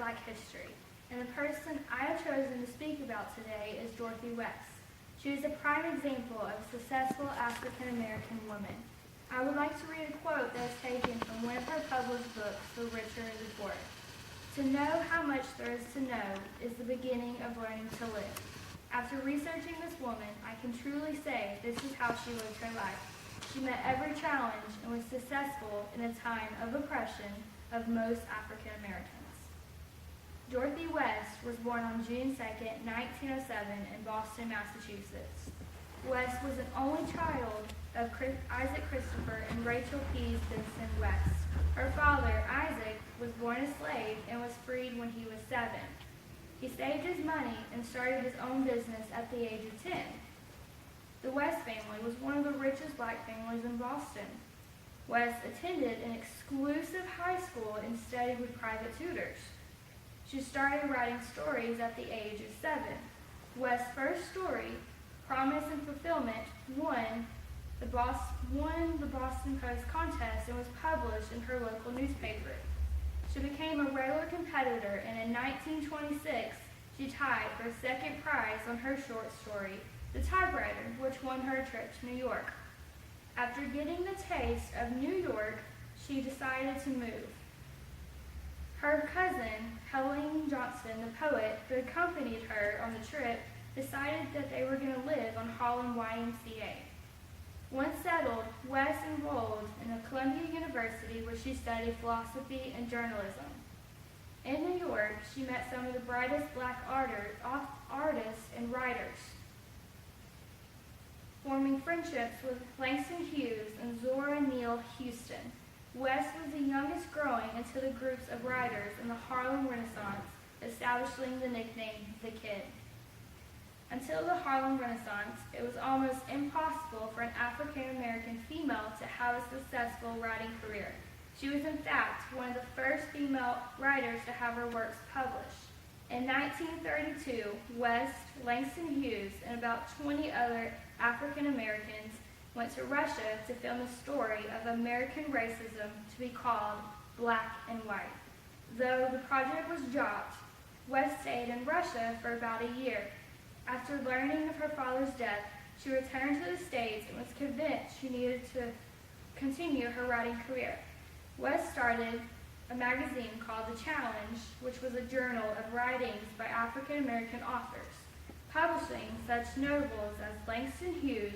Black history, and the person I have chosen to speak about today is Dorothy West. She is a prime example of a successful African-American woman. I would like to read a quote that is taken from one of her published books, The Richer the Poorer. To know how much there is to know is the beginning of learning to live. After researching this woman, I can truly say this is how she lived her life. She met every challenge and was successful in a time of oppression of most African Americans. Dorothy West was born on June 2, 1907 in Boston, Massachusetts. West was an only child of Isaac Christopher and Rachel P. Benson West. Her father, Isaac, was born a slave and was freed when he was 7. He saved his money and started his own business at the age of 10. The West family was one of the richest Black families in Boston. West attended an exclusive high school and studied with private tutors. She started writing stories at the age of 7. West's first story, Promise and Fulfillment, won the Boston Post contest and was published in her local newspaper. She became a regular competitor, and in 1926, she tied for second prize on her short story, The Typewriter, which won her a trip to New York. After getting the taste of New York, she decided to move. Her cousin, Helen Johnson, the poet who accompanied her on the trip, decided that they were going to live on Harlem YMCA. Once settled, West enrolled in Columbia University where she studied philosophy and journalism. In New York, she met some of the brightest Black artists and writers, forming friendships with Langston Hughes and Zora Neale Hurston. West was the youngest growing into the groups of writers in the Harlem Renaissance, establishing the nickname The Kid. Until the Harlem Renaissance, it was almost impossible for an African-American female to have a successful writing career. She was in fact one of the first female writers to have her works published. In 1932, West, Langston Hughes, and about 20 other African Americans went to Russia to film a story of American racism to be called Black and White. Though the project was dropped, West stayed in Russia for about a year. After learning of her father's death, she returned to the States and was convinced she needed to continue her writing career. West started a magazine called The Challenge, which was a journal of writings by African American authors, publishing such notables as Langston Hughes,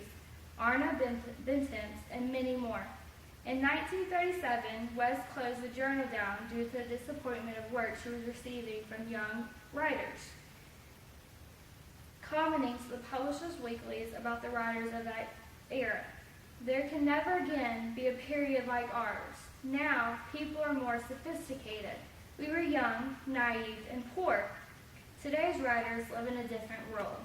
Arna Bentemps, and many more. In 1937, West closed the journal down due to the disappointment of work she was receiving from young writers, commenting to the publishers' weeklies about the writers of that era. There can never again be a period like ours. Now, people are more sophisticated. We were young, naive, and poor. Today's writers live in a different world.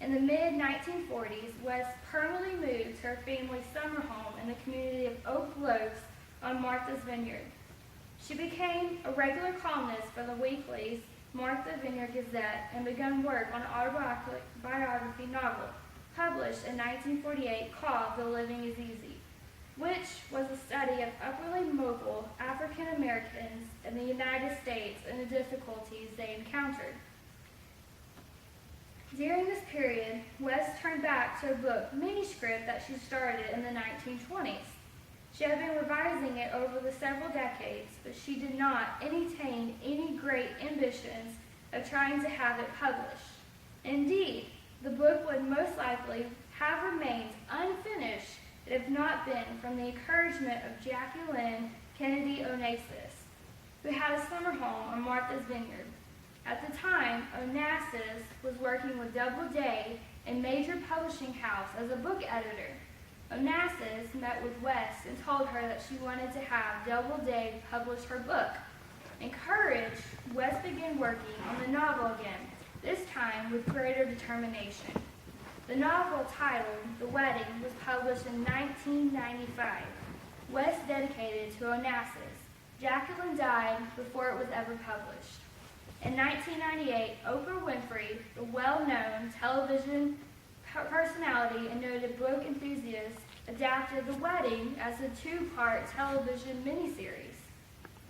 In the mid-1940s, West permanently moved to her family's summer home in the community of Oak Groves on Martha's Vineyard. She became a regular columnist for the weeklies Martha Vineyard Gazette and began work on an autobiography novel published in 1948 called The Living is Easy, which was a study of upwardly mobile African Americans in the United States and the difficulties they encountered. During this period, West turned back to a book manuscript that she started in the 1920s. She had been revising it over the several decades, but she did not entertain any great ambitions of trying to have it published. Indeed, the book would most likely have remained unfinished if not been from the encouragement of Jacqueline Kennedy Onassis, who had a summer home on Martha's Vineyard. At the time, Onassis was working with Doubleday, a major publishing house, as a book editor. Onassis met with West and told her that she wanted to have Doubleday publish her book. Encouraged, West began working on the novel again, this time with greater determination. The novel, titled The Wedding, was published in 1995. West dedicated to Onassis. Jacqueline died before it was ever published. In 1998, Oprah Winfrey, the well-known television personality and noted book enthusiast, adapted The Wedding as a 2-part television miniseries.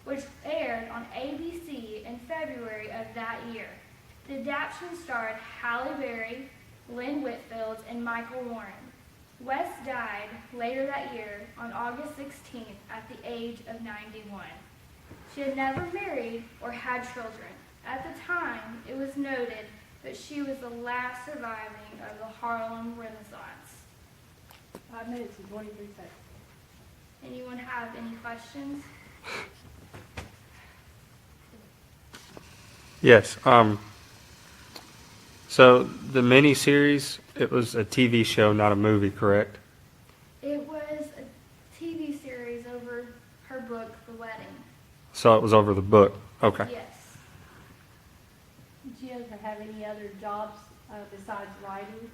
which aired on ABC in February of that year. The adaptation starred Halle Berry, Lynn Whitfield, and Michael Warren. West died later that year on August 16th at the age of 91. She had never married or had children. At the time, it was noted that she was the last surviving of the Harlem Renaissance. 5 minutes and 23 seconds. Anyone have any questions? Yes. So the miniseries, it was a TV show, not a movie, correct? It was a TV series over her book, The Wedding. So it was over the book. Okay. Yes. Did you ever have any other jobs besides writing?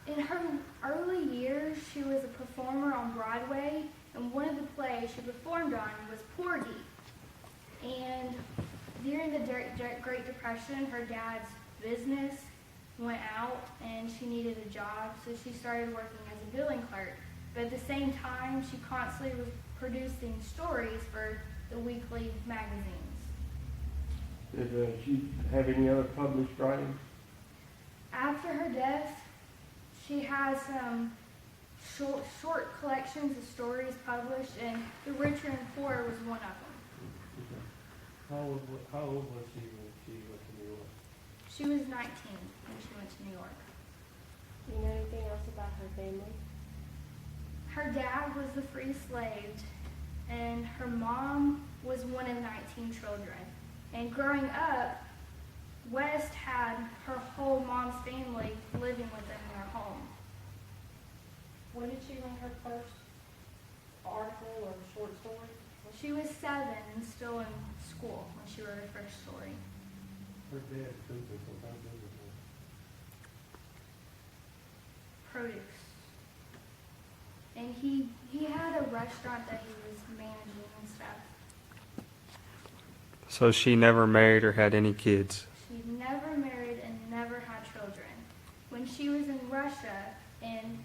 In her early years, she was a performer on Broadway, and one of the plays she performed on was Porgy. And during the Great Depression, her dad's business went out and she needed a job, so she started working as a billing clerk. But at the same time, she constantly was producing stories for the weekly magazines. Did she have any other published writings? After her death, she has some short collections of stories published, and The Richer and Poor was one of them. How old was she when she went to New York? She was 19 when she went to New York. Do you know anything else about her family? Her dad was the free slave, and her mom was one of 19 children. And growing up, West had her whole mom's family living with them in their home. When did she write her first article or short story? She was 7 and still in school when she wrote her first story. Her dad business, what kind of business was Produce. And he had a restaurant that he was managing and stuff. So she never married or had any kids. She never married and never had children. When she was in Russia and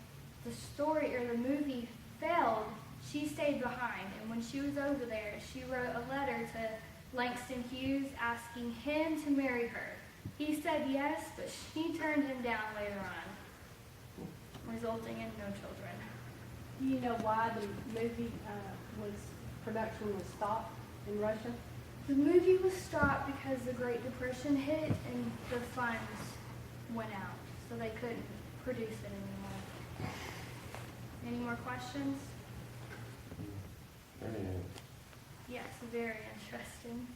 the story or the movie failed, she stayed behind. And when she was over there, she wrote a letter to Langston Hughes asking him to marry her. He said yes, but she turned him down later on, resulting in no children. Do you know why the movie production was stopped in Russia? The movie was stopped because the Great Depression hit and the funds went out, so they couldn't produce it anymore. Any more questions? Yes, very interesting.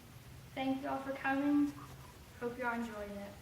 Thank you all for coming. Hope you all enjoyed it.